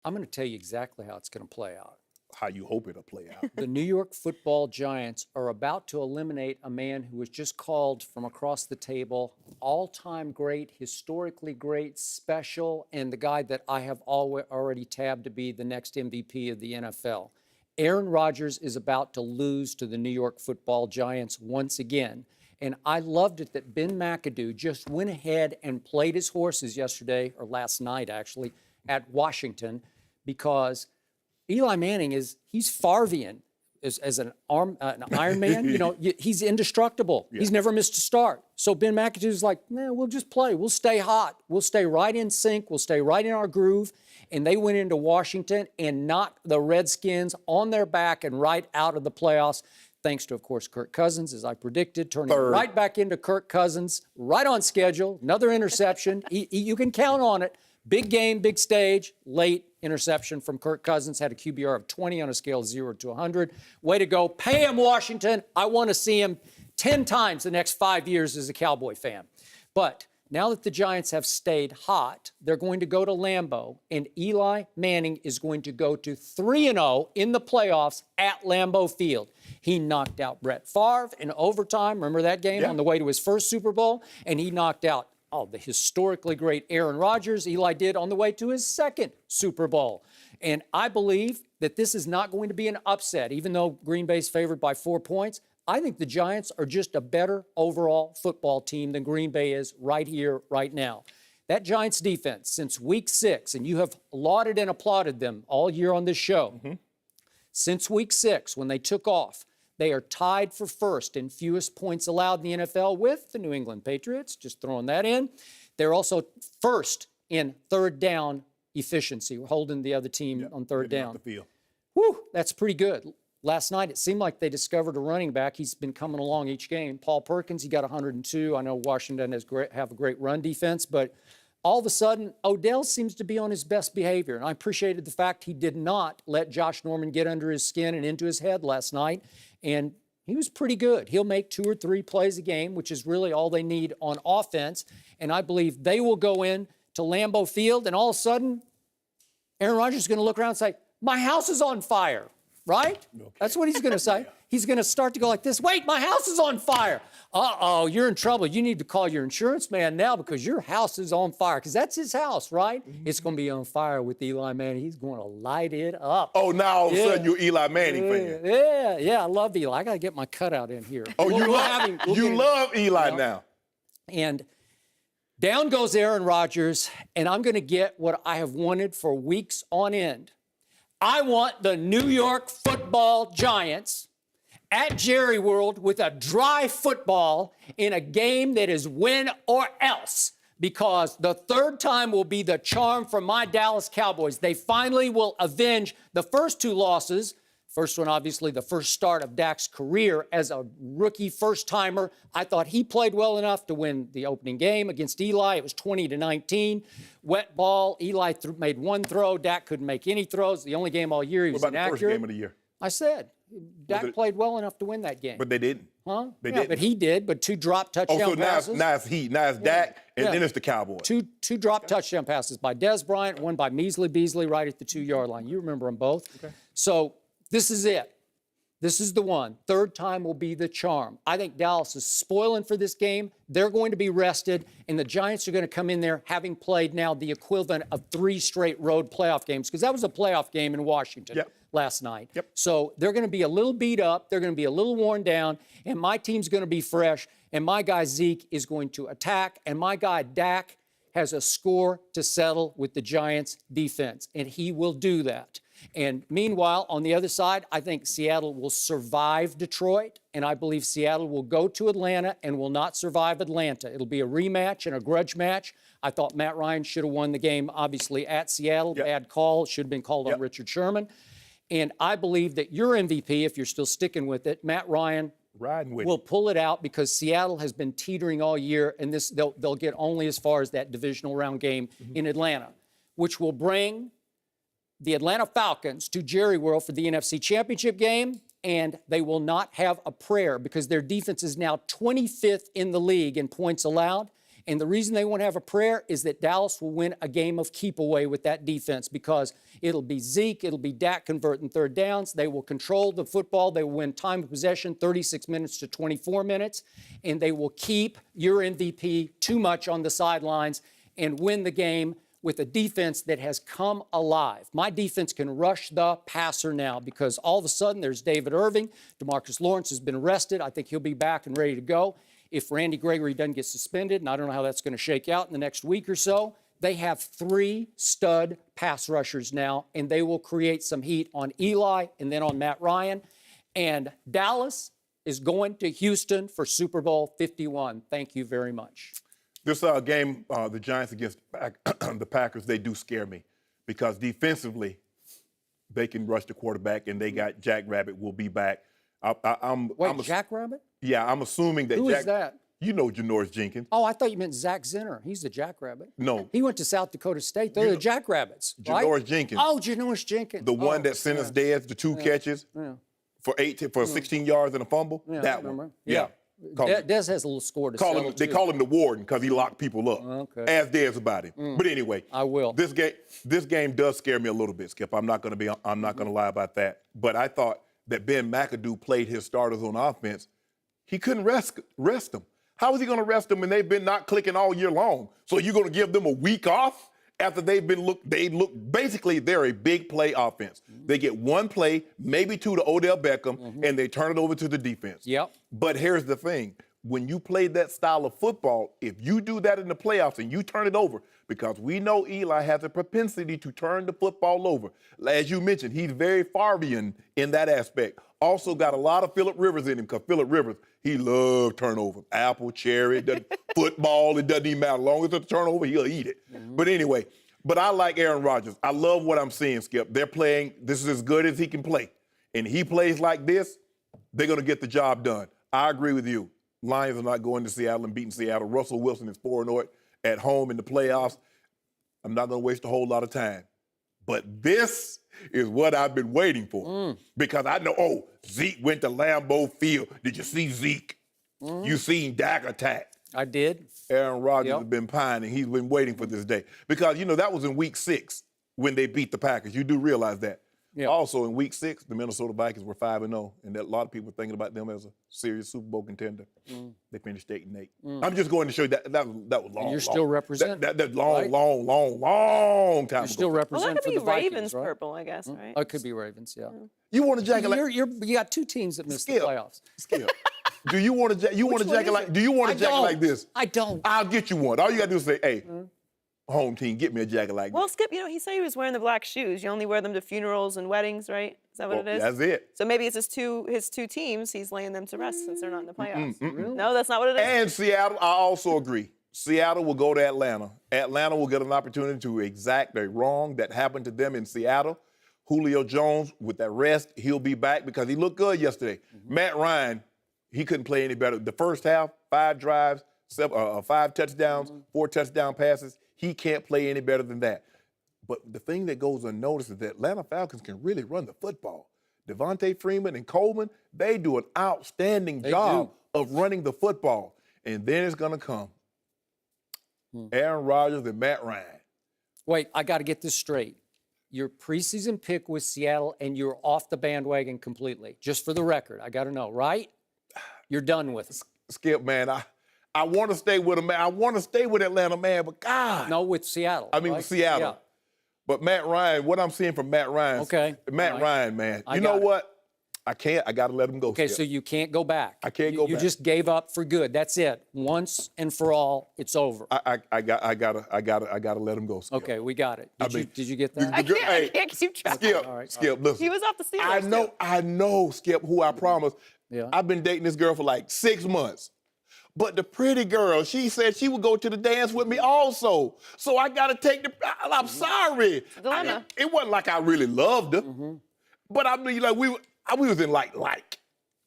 I'm going to tell you exactly how it's going to play out. How you hope it'll play out. The New York Football Giants are about to eliminate a man who was just called from across the table all-time great, historically great, special, and the guy that I have already tabbed to be the next MVP of the NFL. Aaron Rodgers is about to lose to the New York Football Giants once again. And I loved it that Ben McAdoo just went ahead and played his horses yesterday, or last night actually, at Washington, because Eli Manning he's Favrean as an Iron Man. You know, he's indestructible. Yeah. He's never missed a start. So Ben McAdoo's like, man, we'll just play. We'll stay hot. We'll stay right in sync. We'll stay right in our groove. And they went into Washington and knocked the Redskins on their back and right out of the playoffs. Thanks to, of course, Kirk Cousins, as I predicted, turning right back into Kirk Cousins, right on schedule, another interception. You can count on it. Big game, big stage, late interception from Kirk Cousins, had a QBR of 20 on a scale of 0 to 100. Way to go. Pay him, Washington. I want to see him 10 times the next 5 years as a Cowboy fan. But now that the Giants have stayed hot, they're going to go to Lambeau, and Eli Manning is going to go to 3-0 in the playoffs at Lambeau Field. He knocked out Brett Favre in overtime. Remember that game on the way to his first Super Bowl? And he knocked out the historically great Aaron Rodgers. Eli did on the way to his second Super Bowl. And I believe that this is not going to be an upset, even though Green Bay's favored by 4 points. I think the Giants are just a better overall football team than Green Bay is right here, right now. That Giants defense, since week 6, and you have lauded and applauded them all year on this show, since week 6, when they took off, they are tied for first in fewest points allowed in the NFL with the New England Patriots, just throwing that in. They're also first in third down efficiency. We're holding the other team on third down. Whew, that's pretty good. Last night, it seemed like they discovered a running back. He's been coming along each game. Paul Perkins, he got 102. I know Washington have a great run defense, but all of a sudden, Odell seems to be on his best behavior. And I appreciated the fact he did not let Josh Norman get under his skin and into his head last night. And he was pretty good. He'll make 2 or 3 plays a game, which is really all they need on offense. And I believe they will go in to Lambeau Field, and all of a sudden, Aaron Rodgers is going to look around and say, my house is on fire, right? Okay. That's what he's going to say. He's going to start to go like this. Wait, my house is on fire. Uh-oh, you're in trouble. You need to call your insurance man now because your house is on fire, because that's his house, right? It's going to be on fire with Eli Manning. He's going to light it up. Oh, now all of a sudden you're Eli Manning fan. Yeah, I love Eli. I got to get my cutout in here. Oh, you love Eli now. And down goes Aaron Rodgers, and I'm going to get what I have wanted for weeks on end. I want the New York Football Giants at Jerry World with a dry football in a game that is win or else, because the third time will be the charm for my Dallas Cowboys. They finally will avenge the first 2 losses. First one, obviously, the first start of Dak's career as a rookie first-timer. I thought he played well enough to win the opening game against Eli. It was 20-19. Wet ball. Eli made 1 throw. Dak couldn't make any throws. The only game all year he was inaccurate. What about the first game of the year? I said, Dak played well enough to win that game. But they didn't. Huh? They didn't. But he did, but 2 drop touchdown passes. Now it's Dak, and then it's the Cowboys. Two drop touchdown passes by Dez Bryant, one by Measly Beasley right at the 2-yard line. You remember them both. Okay. So this is it. This is the one. Third time will be the charm. I think Dallas is spoiling for this game. They're going to be rested, and the Giants are going to come in there having played now the equivalent of 3 straight road playoff games, because that was a playoff game in Washington last night. So they're going to be a little beat up. They're going to be a little worn down, and my team's going to be fresh, and my guy Zeke is going to attack, and my guy Dak has a score to settle with the Giants' defense, and he will do that. And meanwhile, on the other side, I think Seattle will survive Detroit, and I believe Seattle will go to Atlanta and will not survive Atlanta. It'll be a rematch and a grudge match. I thought Matt Ryan should have won the game, obviously, at Seattle. Bad call. Should have been called on Richard Sherman. And I believe that your MVP, if you're still sticking with it, Matt Ryan, will pull it out, because Seattle has been teetering all year, and they'll get only as far as that divisional round game in Atlanta, which will bring the Atlanta Falcons to Jerry World for the NFC Championship game, and they will not have a prayer, because their defense is now 25th in the league in points allowed, And the reason they won't have a prayer is that Dallas will win a game of keep away with that defense, because it'll be Zeke, it'll be Dak converting third downs. They will control the football. They will win time of possession, 36 minutes to 24 minutes. And they will keep your MVP too much on the sidelines and win the game with a defense that has come alive. My defense can rush the passer now because all of a sudden there's David Irving. DeMarcus Lawrence has been arrested. I think he'll be back and ready to go. If Randy Gregory doesn't get suspended, and I don't know how that's going to shake out in the next week or so, they have 3 stud pass rushers now, and they will create some heat on Eli and then on Matt Ryan. And Dallas is going to Houston for Super Bowl 51. Thank you very much. This game, the Giants against the Packers, they do scare me because defensively, they can rush the quarterback, and they got Jack Rabbit will be back. Jack Rabbit? Yeah, I'm assuming that Who is that? You know Janoris Jenkins. Oh, I thought you meant Zach Zinner. He's the Jackrabbit. No. He went to South Dakota State. They're the Jackrabbits, right? Janoris Jenkins. Oh, Janoris Jenkins. The one that sent us dead, the 2 catches for 16 yards and a fumble. Yeah, that one. Yeah. Dez has a little score to settle, They too. call him the warden because he locked people up. Okay. Ask Dez about it. But anyway, I will. This game does scare me a little bit, Skip. I'm not going to lie about that. But I thought that Ben McAdoo played his starters on offense. He couldn't rest them. How is he going to rest them when they've been not clicking all year long? So you're going to give them a week off after they've been basically they're a big play offense. They get 1 play, maybe 2 to Odell Beckham, and they turn it over to the defense. Yep. But here's the thing. When you play that style of football, if you do that in the playoffs and you turn it over, because we know Eli has a propensity to turn the football over. As you mentioned, he's very Favrean in that aspect. Also got a lot of Phillip Rivers in him, because Phillip Rivers, he loved turnovers. Apple, cherry, football, it doesn't even matter. As long as it's a turnover, he'll eat it. But anyway, I like Aaron Rodgers. I love what I'm seeing, Skip. They're playing, this is as good as he can play. And he plays like this, they're going to get the job done. I agree with you. Lions are not going to Seattle and beating Seattle. Russell Wilson is 4-0 at home in the playoffs. I'm not going to waste a whole lot of time. But this is what I've been waiting for. Because I know, Zeke went to Lambeau Field. Did you see Zeke? You seen Dak attack. I did. Aaron Rodgers has been pining. He's been waiting for this day. Because, that was in week 6 when they beat the Packers. You do realize that. Yeah. Also, in week 6, the Minnesota Vikings were 5-0, and a lot of people were thinking about them as a serious Super Bowl contender. They finished 8-8. I'm just going to show you that was long. You're still representing. That long time You're still representing that could for be the Vikings, Ravens right? purple, I guess, right? Oh, it could be Ravens, yeah. You want a jacket like You got 2 teams that missed the playoffs. Skip. Do you want a jacket like? Do you want a jacket like this? I don't. I'll get you one. All you got to do is say, "Hey, home team, get me a jacket like Well, this." Skip, he said he was wearing the black shoes. You only wear them to funerals and weddings, right? Is that what it is? That's it. So maybe it's his two teams. He's laying them to rest since they're not in the playoffs. No, that's not what it is. And Seattle, I also agree. Seattle will go to Atlanta. Atlanta will get an opportunity to exact a wrong that happened to them in Seattle. Julio Jones, with that rest, he'll be back because he looked good yesterday. Matt Ryan, he couldn't play any better. The first half, 5 drives, 5 touchdowns, 4 touchdown passes. He can't play any better than that. But the thing that goes unnoticed is that Atlanta Falcons can really run the football. Devontae Freeman and Coleman, they do an outstanding job of running the football. And then it's going to come Aaron Rodgers and Matt Ryan. Wait, I got to get this straight. Your preseason pick was Seattle, and you're off the bandwagon completely. Just for the record, I got to know, right? You're done with it. Skip, man, I want to stay with him, man. I want to stay with Atlanta, man, but God. No, with Seattle. I mean, right? with Seattle. Yeah. But Matt Ryan, what I'm seeing from Matt Ryan. Okay. Matt Ryan, man. I You know got it. what? I can't. I got to let him go. Okay, Skip. so you can't go back. I can't go You back. just gave up for good. That's it. Once and for all, it's over. I gotta let him go. Skip. Okay, we got it. Did you get the- that? I Hey, can't keep track. Skip, All right. Skip, listen. He was off the Steelers. I know, Skip, who I promised. Yeah. I've been dating this girl for like 6 months. But the pretty girl, she said she would go to the dance with me also. So I got to take I'm sorry. Dilemma. It wasn't like I really loved her. But I mean, like, we was in like.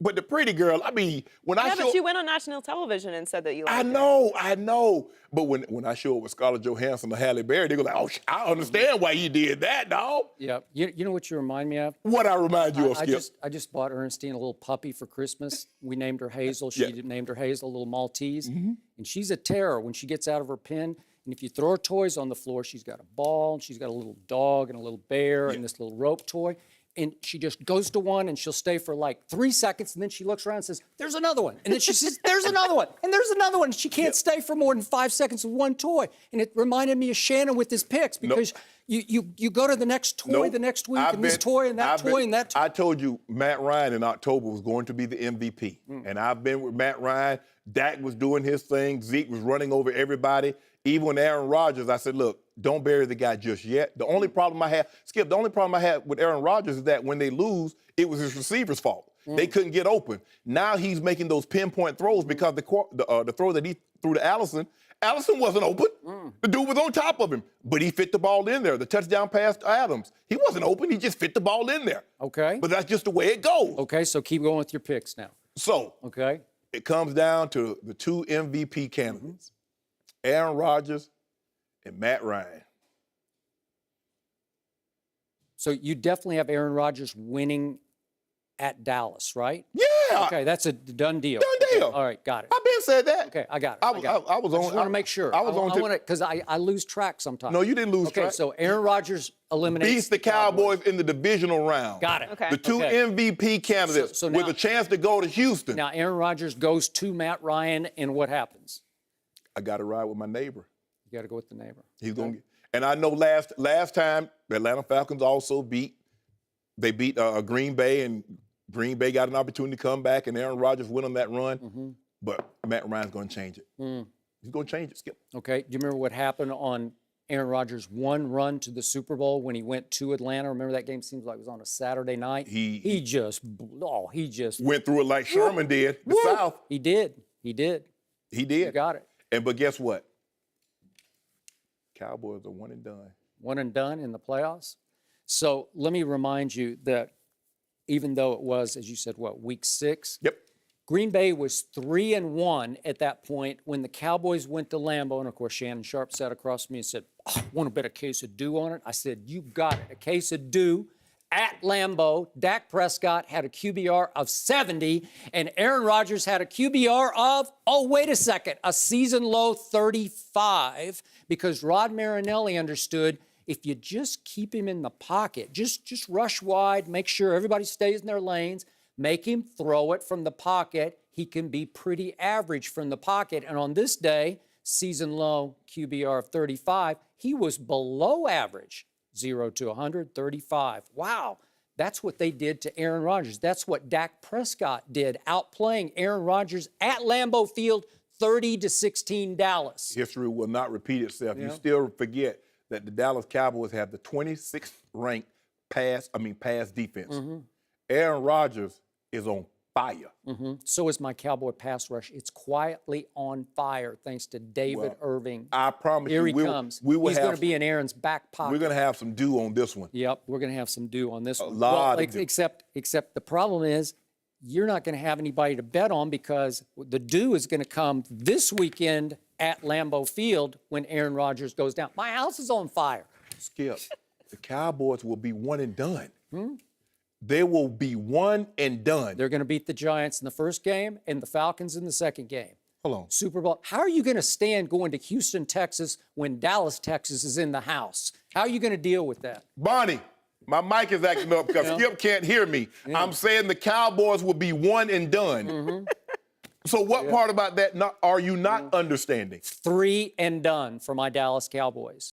But the pretty girl, I mean, when I Yeah, show, but you went on national television and said that you liked I know. But when I show up with Scarlett Johansson or Halle Berry, they go like, oh, I understand why you did that, dog. Yeah. You know what you remind me of? What I remind you of, Skip? I just bought Ernestine a little puppy for Christmas. We named her Hazel. She named her Hazel, a little Maltese. And she's a terror when she gets out of her pen. And if you throw her toys on the floor, she's got a ball, and she's got a little dog and a little bear and this little rope toy. And she just goes to one and she'll stay for like 3 seconds, and then she looks around and says, there's another one. And then she says, there's another one, and there's another one. And she can't stay for more than 5 seconds with one toy. And it reminded me of Shannon with his picks, because you go to the next toy the next week, and this toy and that toy and that toy. I told you Matt Ryan in October was going to be the MVP. And I've been with Matt Ryan. Dak was doing his thing. Zeke was running over everybody. Even when Aaron Rodgers, I said, look, don't bury the guy just yet. The only problem I had, Skip, the only problem I had with Aaron Rodgers is that when they lose, it was his receiver's fault. They couldn't get open. Now he's making those pinpoint throws because the throw that he threw to Allison wasn't open. The dude was on top of him, but he fit the ball in there. The touchdown pass to Adams, he wasn't open. He just fit the ball in there. Okay. But that's just the way it goes. Okay, so keep going with your picks now. So it comes down to the two MVP candidates, Aaron Rodgers and Matt Ryan. So you definitely have Aaron Rodgers winning at Dallas, right? Yeah. Okay, that's a done deal. Done deal. Okay, all right, got it. I've been said that. Okay, I got it. I was on. I just want to make sure. I was on. I want to, because I lose track sometimes. No, you didn't lose track. Okay, so Aaron Rodgers eliminates beats the Cowboys in the divisional round. Got it. Okay. The two MVP candidates So now, with a chance to go to Houston. Now Aaron Rodgers goes to Matt Ryan, and what happens? I got to ride with my neighbor. You got to go with the neighbor. He's gonna get, and I know last time the Atlanta Falcons also beat Green Bay, and Green Bay got an opportunity to come back, and Aaron Rodgers went on that run. But Matt Ryan's going to change it. He's going to change it, Skip. Okay. Do you remember what happened on Aaron Rodgers' one run to the Super Bowl when he went to Atlanta? Remember that game seems like it was on a Saturday night? He just went through it like Sherman did, the South. He did. You got it. But guess what? Cowboys are one and done. One and done in the playoffs. So let me remind you that even though it was, as you said, week 6? Yep. Green Bay was 3-1 at that point when the Cowboys went to Lambeau. And, of course, Shannon Sharpe sat across from me and said, want to bet a case of dew on it? I said, you got it, a case of dew. At Lambeau, Dak Prescott had a QBR of 70, and Aaron Rodgers had a QBR of, wait a second, a season-low 35, because Rod Marinelli understood if you just keep him in the pocket, just rush wide, make sure everybody stays in their lanes, make him throw it from the pocket, he can be pretty average from the pocket. And on this day, season-low QBR of 35, he was below average. 0 to 100, 35. Wow, that's what they did to Aaron Rodgers. That's what Dak Prescott did, outplaying Aaron Rodgers at Lambeau Field, 30-16 Dallas. History will not repeat itself. You still forget that the Dallas Cowboys have the 26th ranked pass defense. Aaron Rodgers is on fire. So is my Cowboy pass rush. It's quietly on fire thanks to David Irving. I promise Here you, he comes. He's going to be in Aaron's back pocket. We're going to have some dew on this one. Yep, we're going to have some dew on this one. A lot of dew. Except the problem is you're not going to have anybody to bet on, because the dew is going to come this weekend at Lambeau Field when Aaron Rodgers goes down. My house is on fire. Skip, the Cowboys will be one and done. They will be one and done. They're going to beat the Giants in the first game and the Falcons in the second game. Hold on. Super Bowl. How are you going to stand going to Houston, Texas when Dallas, Texas is in the house? How are you going to deal with that? Bonnie, my mic is acting up because Skip can't hear me. I'm saying the Cowboys will be one and done. So what part about that are you not understanding? 3 and done for my Dallas Cowboys.